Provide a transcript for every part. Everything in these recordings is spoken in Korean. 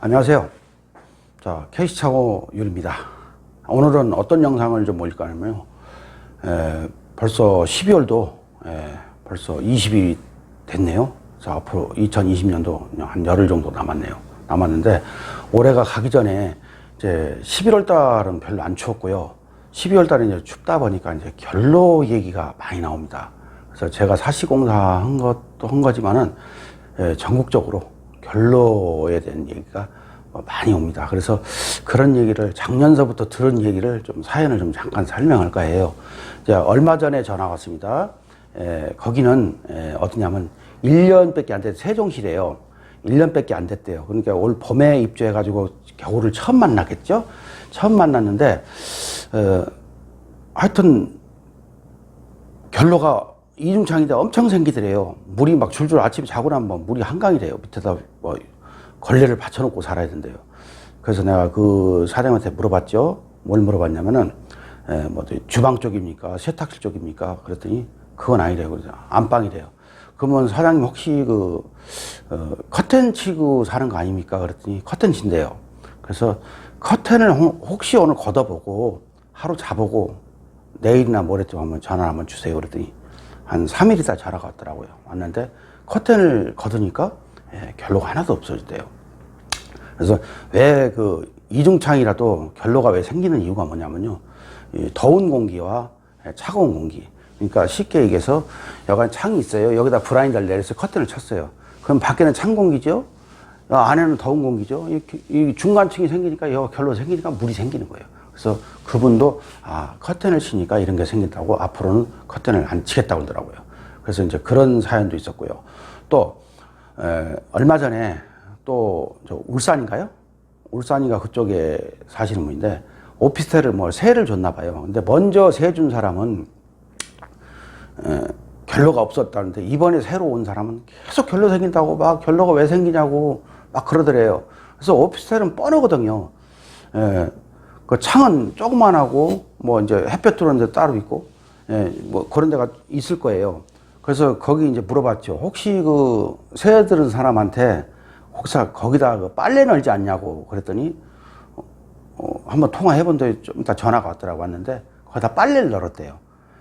안녕하세요. 자, KC차고 유리입니다. 오늘은 어떤 영상을 좀 올릴까 하면요. 벌써 12월도 벌써 20일이 됐네요. 자, 앞으로 2020년도 한 열흘 정도 남았는데 올해가 가기 전에 이제 11월 달은 별로 안 추웠고요. 12월 달에 이제 춥다 보니까 이제 결로 얘기가 많이 나옵니다. 그래서 제가 사시공사 한 거지만은 전국적으로 결로에 대한 얘기가 많이 옵니다. 그래서 그런 얘기를 작년서부터 들은 얘기를 좀 사연을 좀 잠깐 설명할까 해요. 얼마 전에 전화 왔습니다. 거기는 어디냐면 1년밖에 안 됐, 세종시래요. 1년밖에 안 됐대요. 그러니까 올 봄에 입주해가지고 겨울을 처음 만났겠죠? 처음 만났는데 하여튼 결로가 이중창인데 엄청 생기더래요. 물이 막 줄줄 아침에 자고 나면 뭐 물이 한강이래요. 밑에다 뭐 걸레를 받쳐놓고 살아야 된대요. 그래서 내가 그 사장한테 물어봤죠. 뭘 물어봤냐면은 뭐 주방 쪽입니까? 세탁실 쪽입니까? 그랬더니 그건 아니래요. 그래서 안방이래요. 그러면 사장님 혹시 커튼 치고 사는 거 아닙니까? 그랬더니 커튼 친대요. 그래서 커튼을 혹시 오늘 걷어보고 하루 자보고 내일이나 모레쯤 한번 전화 한번 주세요. 그랬더니 한 3일 있다 전화가 왔더라고요. 왔는데 커튼을 걷으니까 결로가 하나도 없어졌대요. 그래서 왜 이중창이라도 결로가 왜 생기는 이유가 뭐냐면요. 더운 공기와 차가운 공기. 그러니까 쉽게 얘기해서 여기 창이 있어요. 여기다 브라인드를 내려서 커튼을 쳤어요. 그럼 밖에는 찬 공기죠. 안에는 더운 공기죠. 이 중간층이 생기니까 여기 결로 생기니까 물이 생기는 거예요. 그래서 그분도 커튼을 치니까 이런 게 생긴다고 앞으로는 커튼을 안 치겠다고 그러더라고요. 그래서 이제 그런 사연도 있었고요. 또 얼마 전에 또 울산인가요? 울산이가 그쪽에 사시는 분인데 오피스텔을 세를 줬나 봐요. 근데 먼저 세 준 사람은 결로가 없었다는데 이번에 새로 온 사람은 계속 결로 생긴다고 막 결로가 왜 생기냐고 막 그러더래요. 그래서 오피스텔은 뻔하거든요. 그 창은 조그만하고 이제 햇볕 들어오는 데 따로 있고 뭐 그런 데가 있을 거예요. 그래서 거기 이제 물어봤죠. 혹시 새 들은 사람한테 혹시 거기다 빨래 널지 않냐고 그랬더니 한번 통화해본데 좀 이따 전화가 왔는데 거기다 빨래를 널었대요.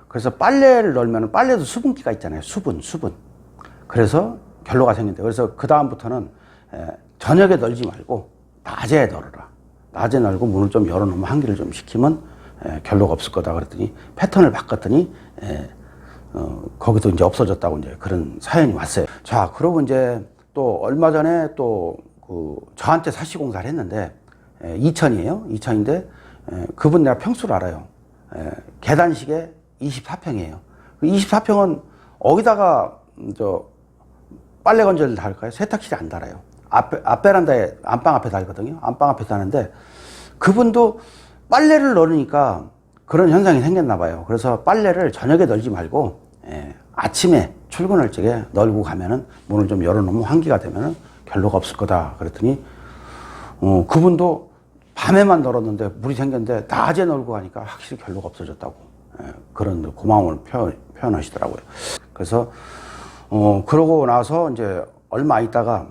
그래서 빨래를 널면 빨래도 수분기가 있잖아요. 수분. 그래서 결로가 생긴대요. 그래서 그 다음부터는 저녁에 널지 말고 낮에 널어라. 낮에 널고 문을 좀 열어놓으면 환기를 좀 시키면 결로가 없을 거다 그랬더니 패턴을 바꿨더니 거기도 이제 없어졌다고 이제 그런 사연이 왔어요. 자, 그러고 이제 또 얼마 전에 또 저한테 사시공사를 했는데 이천이에요. 이천인데 그분 내가 평수를 알아요. 계단식에 24평이에요. 그 24평은 어디다가 빨래 건조기를 달까요? 세탁실에 안 달아요. 앞 베란다에 안방 앞에 달거든요. 안방 앞에 다는데 그분도 빨래를 널으니까 그런 현상이 생겼나 봐요. 그래서 빨래를 저녁에 널지 말고 아침에 출근할 적에 널고 가면은 문을 좀 열어놓으면 환기가 되면은 결로가 없을 거다 그랬더니 그분도 밤에만 널었는데 물이 생겼는데 낮에 널고 가니까 확실히 결로가 없어졌다고 그런 고마움을 표현하시더라고요. 그래서 그러고 나서 이제 얼마 있다가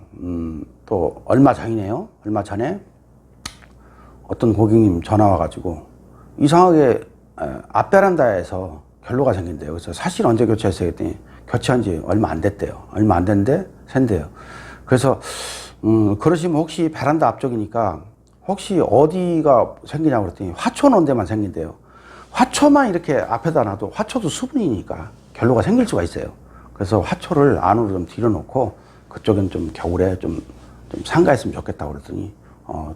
또 얼마 전이네요. 얼마 전에 어떤 고객님 전화 와가지고 이상하게 앞 베란다에서 결로가 생긴대요. 그래서 사실 언제 교체했어요? 했더니 교체한 지 얼마 안 됐대요. 얼마 안 됐는데 샌대요. 그래서 그러시면 혹시 베란다 앞쪽이니까 혹시 어디가 생기냐고 그랬더니 화초 놓은 데만 생긴대요. 화초만 이렇게 앞에다 놔도 화초도 수분이니까 결로가 생길 수가 있어요. 그래서 화초를 안으로 좀 뒤로 놓고 그쪽엔 좀 겨울에 좀 상가했으면 좋겠다고 그랬더니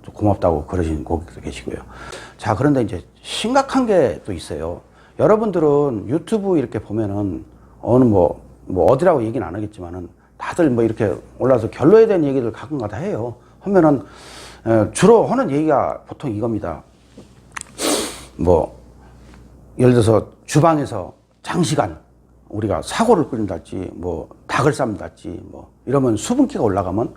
좀 고맙다고 그러신 고객도 계시고요. 자, 그런데 이제 심각한 게 또 있어요. 여러분들은 유튜브 이렇게 보면은 어느 어디라고 얘기는 안 하겠지만은 다들 이렇게 올라서 결로에 대한 얘기를 가끔가다 해요. 하면은 주로 하는 얘기가 보통 이겁니다. 예를 들어서 주방에서 장시간 우리가 사고를 끓인달지 닭을 삶달지 이러면 수분기가 올라가면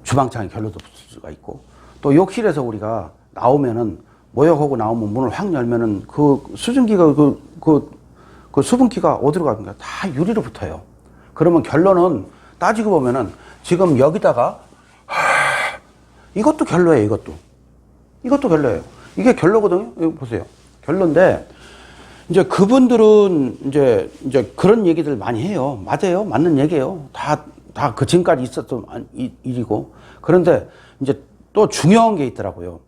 주방창에 결로도 붙을 수가 있고 또 욕실에서 우리가 나오면은 모욕하고 나오면 문을 확 열면은 수증기가 그 수분기가 어디로 갑니까? 다 유리로 붙어요. 그러면 결론은 따지고 보면은 지금 여기다가 이것도 결로예요, 이것도. 이것도 결로예요. 이게 결로거든요. 이거 보세요. 결로인데, 이제 그분들은 이제 그런 얘기들 많이 해요. 맞아요. 맞는 얘기예요. 다 그 지금까지 있었던 일이고. 그런데 이제 또 중요한 게 있더라고요.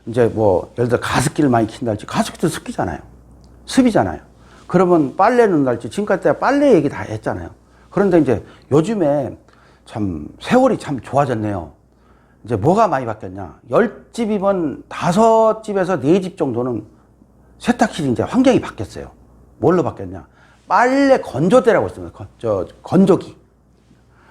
이제 뭐, 예를 들어 가습기를 많이 킨다 할지, 가습기도 습기잖아요. 습이잖아요. 그러면 빨래는 할지, 지금까지 빨래 얘기 다 했잖아요. 그런데 이제 요즘에 참 세월이 참 좋아졌네요. 이제 뭐가 많이 바뀌었냐. 10집이면 5집에서 4집 정도는 세탁실이 이제 환경이 바뀌었어요. 뭘로 바뀌었냐. 빨래 건조대라고 있습니다. 건조기.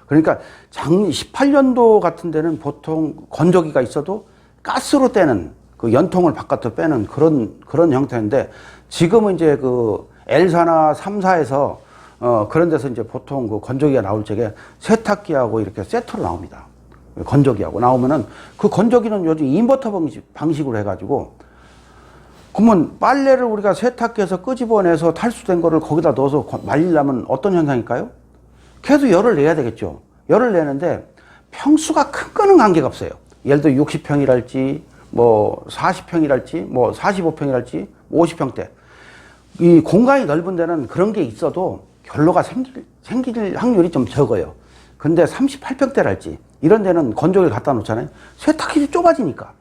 그러니까 18년도 같은 데는 보통 건조기가 있어도 가스로 떼는 그 연통을 바깥으로 빼는 그런 형태인데 지금은 이제 그 L사나 3사에서 그런 데서 이제 보통 그 건조기가 나올 적에 세탁기하고 이렇게 세트로 나옵니다. 건조기하고 나오면은 그 건조기는 요즘 인버터 방식으로 해가지고 그러면 빨래를 우리가 세탁기에서 끄집어내서 탈수된 거를 거기다 넣어서 말리려면 어떤 현상일까요? 계속 열을 내야 되겠죠. 열을 내는데 평수가 큰 거는 관계가 없어요. 예를 들어 60평이랄지 뭐 40평이랄지 뭐 45평이랄지 50평대 이 공간이 넓은 데는 그런 게 있어도 결로가 생길 확률이 좀 적어요. 근데 38평대랄지 이런 데는 건조기를 갖다 놓잖아요. 세탁기도 좁아지니까.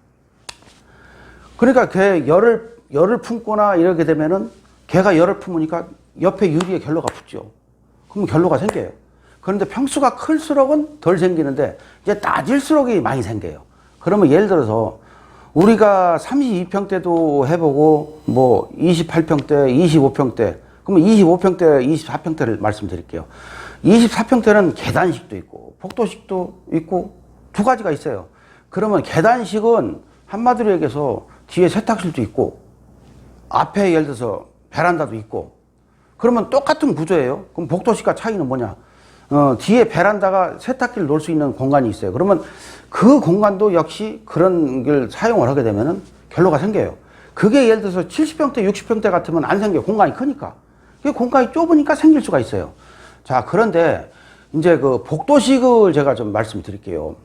그러니까 걔 열을 품거나 이렇게 되면은 걔가 열을 품으니까 옆에 유리에 결로가 붙죠. 그럼 결로가 생겨요. 그런데 평수가 클수록은 덜 생기는데 이제 낮을수록이 많이 생겨요. 그러면 예를 들어서 우리가 32평대도 해보고 뭐 28평대, 25평대 그러면 25평대, 24평대를 말씀드릴게요. 24평대는 계단식도 있고 복도식도 있고 두 가지가 있어요. 그러면 계단식은 한마디로 얘기해서 뒤에 세탁실도 있고 앞에 예를 들어서 베란다도 있고 그러면 똑같은 구조예요. 그럼 복도식과 차이는 뭐냐? 뒤에 베란다가 세탁기를 놓을 수 있는 공간이 있어요. 그러면 그 공간도 역시 그런 걸 사용을 하게 되면은 결로가 생겨요. 그게 예를 들어서 70평대, 60평대 같으면 안 생겨요. 공간이 크니까. 그게 공간이 좁으니까 생길 수가 있어요. 자, 그런데 이제 그 복도식을 제가 좀 말씀드릴게요.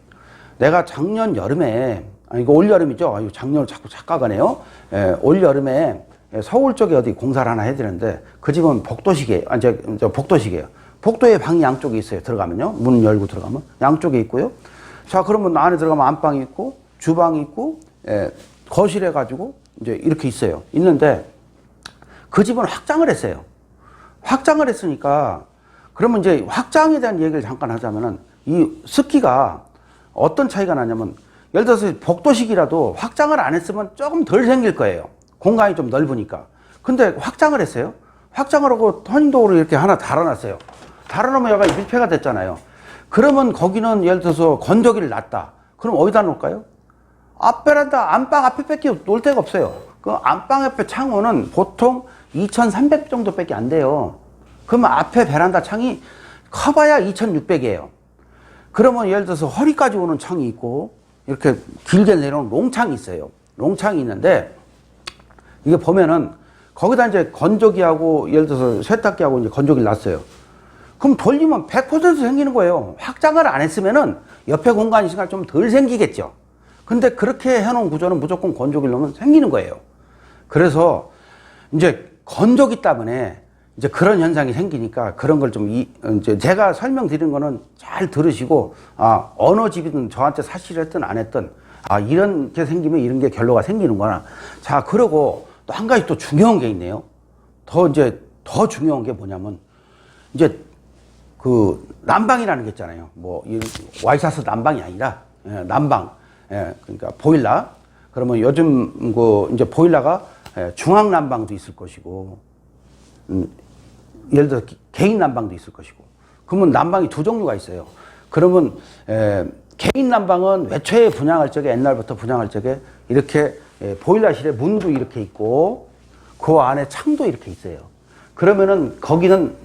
내가 작년 여름에, 이거 올 여름이죠. 아유, 작년을 자꾸 착각하네요. 올 여름에 서울 쪽에 어디 공사를 하나 해드렸는데 그 집은 복도식이에요. 복도식이에요. 복도에 방이 양쪽에 있어요. 들어가면요. 문 열고 들어가면. 양쪽에 있고요. 자, 그러면 안에 들어가면 안방이 있고, 주방이 있고, 거실 해가지고, 이제 이렇게 있어요. 있는데, 그 집은 확장을 했어요. 확장을 했으니까, 그러면 이제 확장에 대한 얘기를 잠깐 하자면은, 이 습기가 어떤 차이가 나냐면, 예를 들어서 복도식이라도 확장을 안 했으면 조금 덜 생길 거예요. 공간이 좀 넓으니까. 근데 확장을 했어요. 확장을 하고 터닝도어로 이렇게 하나 달아놨어요. 달아놓으면 여기가 밀폐가 됐잖아요. 그러면 거기는 예를 들어서 건조기를 놨다. 그럼 어디다 놓을까요? 앞 베란다, 안방 앞에 밖에 놓을 데가 없어요. 그 안방 앞에 창호는 보통 2300 정도밖에 안 돼요. 그러면 앞에 베란다 창이 커봐야 2600이에요. 그러면 예를 들어서 허리까지 오는 창이 있고 이렇게 길게 내려오는 롱창이 있어요. 롱창이 있는데 이게 보면은 거기다 이제 건조기하고 예를 들어서 세탁기하고 이제 건조기를 놨어요. 그럼 돌리면 100% 생기는 거예요. 확장을 안 했으면은 옆에 공간이 있으니까 좀 덜 생기겠죠. 근데 그렇게 해놓은 구조는 무조건 건조기를 넣으면 생기는 거예요. 그래서 이제 건조기 때문에 이제 그런 현상이 생기니까 그런 걸 좀 이제 제가 설명드린 거는 잘 들으시고 어느 집이든 저한테 사실을 했든 안 했든 이런 게 생기면 이런 게 결로가 생기는구나. 자, 그러고 또 한 가지 또 중요한 게 있네요. 더 중요한 게 뭐냐면 이제 그 난방이라는 게 있잖아요. 뭐 와이셔츠 난방이 아니라 난방. 그러니까 보일러. 그러면 요즘 그 이제 보일러가 중앙 난방도 있을 것이고 예를 들어 개인 난방도 있을 것이고. 그러면 난방이 두 종류가 있어요. 그러면 개인 난방은 애초에 분양할 적에 옛날부터 분양할 적에 이렇게 보일러실에 문도 이렇게 있고 그 안에 창도 이렇게 있어요. 그러면은 거기는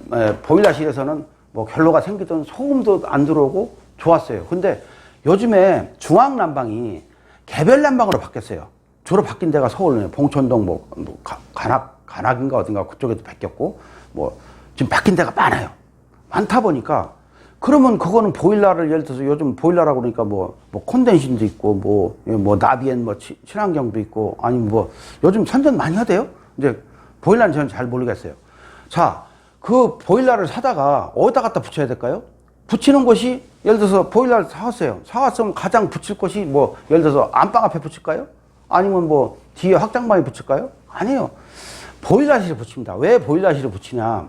보일러실에서는 뭐 결로가 생기던 소음도 안 들어오고 좋았어요. 근데 요즘에 중앙 난방이 개별 난방으로 바뀌었어요. 주로 바뀐 데가 서울 봉천동 뭐 관악인가 어딘가 그쪽에도 바뀌었고 뭐 지금 바뀐 데가 많아요. 많다 보니까 그러면 그거는 보일러를 예를 들어서 요즘 보일러라고 그러니까 뭐 콘덴신도 있고 뭐 나비엔 뭐 친환경도 있고 아니면 뭐 요즘 선전 많이 하대요. 이제 보일러는 저는 잘 모르겠어요. 자, 그 보일러를 사다가 어디다 갖다 붙여야 될까요? 붙이는 곳이 예를 들어서 보일러를 사왔어요. 사왔으면 가장 붙일 곳이 뭐 예를 들어서 안방 앞에 붙일까요? 아니면 뭐 뒤에 확장방에 붙일까요? 아니에요. 보일러실에 붙입니다. 왜 보일러실에 붙이냐?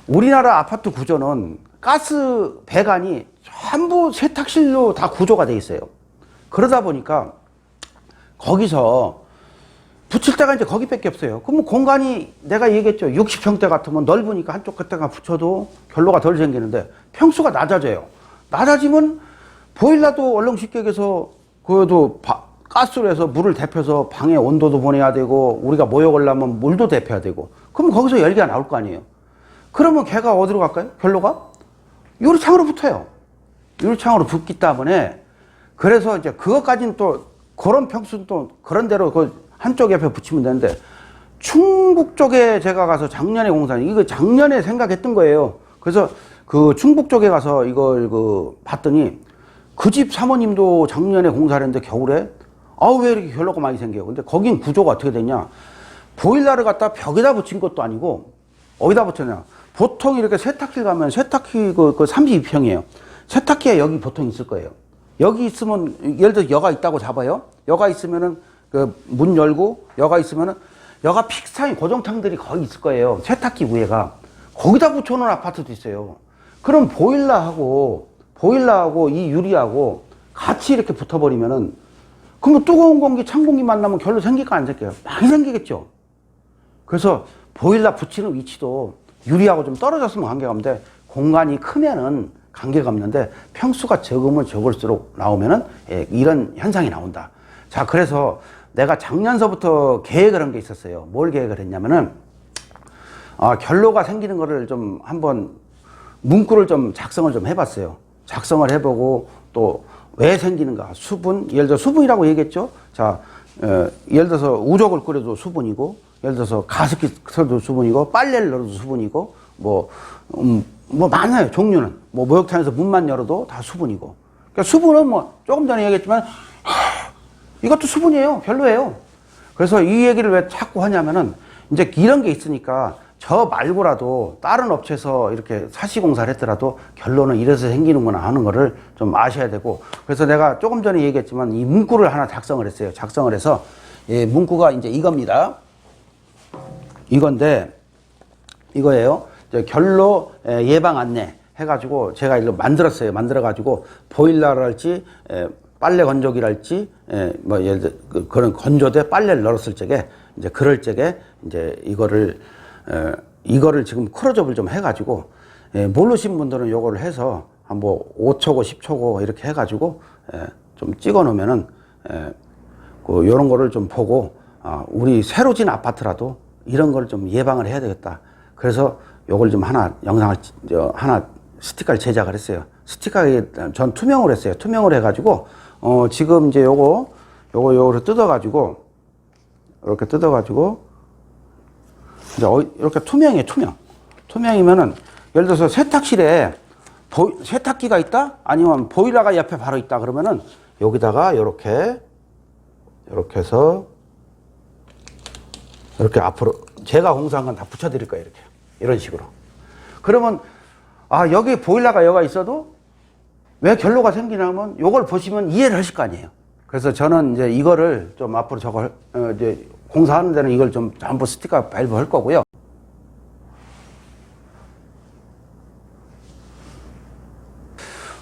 우리나라 아파트 구조는 가스 배관이 전부 세탁실로 다 구조가 돼 있어요. 그러다 보니까 거기서 붙일 데가 이제 거기밖에 없어요. 그러면 공간이 내가 얘기했죠. 60평대 같으면 넓으니까 한쪽 끝에가 붙여도 결로가 덜 생기는데 평수가 낮아져요. 낮아지면 보일러도 얼른 쉽게 얘기해서 그래도 가스로 해서 물을 데펴서 방에 온도도 보내야 되고 우리가 모욕을 하면 물도 데펴야 되고 그러면 거기서 열기가 나올 거 아니에요. 그러면 걔가 어디로 갈까요? 결로가? 유리창으로 붙어요. 유리창으로 붙기 때문에 그래서 이제 그것까지는 또 그런 평수는 또 그런 대로 그 한쪽 옆에 붙이면 되는데 충북 쪽에 제가 가서 작년에 이거 작년에 생각했던 거예요. 그래서 그 충북 쪽에 가서 이걸 봤더니 그 집 사모님도 작년에 공사를 했는데 겨울에 왜 이렇게 결로가 많이 생겨요. 근데 거긴 구조가 어떻게 되냐? 보일러를 갖다 벽에다 붙인 것도 아니고 어디다 붙였냐? 보통 이렇게 세탁기 가면 세탁기 그 32평이에요. 세탁기에 여기 보통 있을 거예요. 여기 있으면 예를 들어 여가 있다고 잡아요. 여가 있으면은 그 문 열고 여가 있으면은 여가 픽스타임 고정탕들이 거기 있을 거예요. 세탁기 위에가 거기다 붙여놓은 아파트도 있어요. 그럼 보일러하고 이 유리하고 같이 이렇게 붙어버리면은 그럼 뜨거운 공기, 찬 공기 만나면 결로 생길까 안 생겨요? 많이 생기겠죠. 그래서 보일러 붙이는 위치도 유리하고 좀 떨어졌으면 관계가 없는데 공간이 크면은 관계가 없는데 평수가 적으면 적을수록 나오면은 이런 현상이 나온다. 자, 그래서 내가 작년서부터 계획을 한 게 있었어요. 뭘 계획을 했냐면은 결로가 생기는 거를 좀 한번 문구를 좀 작성을 좀 해봤어요. 작성을 해보고 또 왜 생기는가? 수분, 예를 들어 수분이라고 얘기했죠. 자, 예를 들어서 우족을 끓여도 수분이고, 예를 들어서 가습기 틀어도 수분이고, 빨래를 넣어도 수분이고, 뭐 많아요. 종류는 뭐 목욕탕에서 문만 열어도 다 수분이고. 그러니까 수분은 뭐 조금 전에 얘기했지만 이것도 수분이에요. 별로예요. 그래서 이 얘기를 왜 자꾸 하냐면은 이제 이런 게 있으니까 저 말고라도 다른 업체에서 이렇게 사시공사를 했더라도 결론은 이래서 생기는구나 하는 거를 좀 아셔야 되고 그래서 내가 조금 전에 얘기했지만 이 문구를 하나 작성을 했어요. 작성을 해서 문구가 이제 이겁니다. 이건데 이거예요. 결로 예방 안내 해가지고 제가 이거 만들었어요. 만들어가지고 보일러랄지 빨래 건조기랄지 뭐 예를 들어 그런 건조대 빨래를 넣었을 적에 이제 그럴 적에 이제 이거를 지금 크로즈업을 좀 해가지고 모르신 분들은 요거를 해서 한 뭐 5초고 10초고 이렇게 해가지고 좀 찍어 놓으면은 요런 거를 좀 보고 우리 새로 진 아파트라도 이런 걸 좀 예방을 해야 되겠다. 그래서 요걸 좀 영상을 하나 스티커를 제작을 했어요. 스티커에 전 투명으로 했어요. 투명으로 해가지고 지금 이제 요거를 뜯어가지고 이렇게 뜯어가지고 이제 이렇게 투명이에요. 투명이면은 예를 들어서 세탁실에 세탁기가 있다? 아니면 보일러가 옆에 바로 있다 그러면은 여기다가 이렇게 해서 이렇게 앞으로 제가 공사한 건 다 붙여드릴 거예요. 이렇게 이런 식으로. 그러면 여기 보일러가 여가 있어도 왜 결로가 생기냐면 요걸 보시면 이해를 하실 거 아니에요. 그래서 저는 이제 이거를 좀 앞으로 저걸 이제 공사하는 데는 이걸 좀 전부 스티커 발부할 거고요.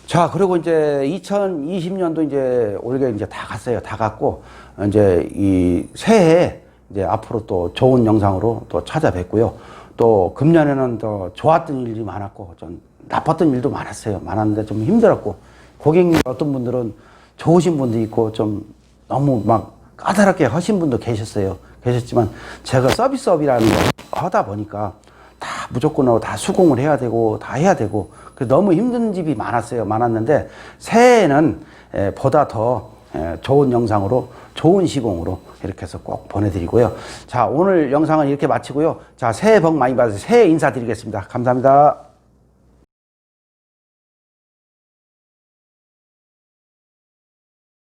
자, 그리고 이제 2020년도 이제 올해 이제 다 갔어요. 다 갔고 이제 이 새해에 이제 앞으로 또 좋은 영상으로 또 찾아뵙고요. 또 금년에는 더 좋았던 일이 많았고 좀 나빴던 일도 많았는데 좀 힘들었고 고객님 어떤 분들은 좋으신 분도 있고 좀 너무 막 까다롭게 하신 분도 계셨지만 제가 서비스업이라는 거 하다 보니까 다 무조건 다 수긍을 해야 되고 다 해야 되고 너무 힘든 집이 많았는데 새해에는 보다 더 좋은 영상으로 좋은 시공으로 이렇게 해서 꼭 보내드리고요. 자, 오늘 영상은 이렇게 마치고요. 자, 새해 복 많이 받으세요. 새해 인사드리겠습니다. 감사합니다.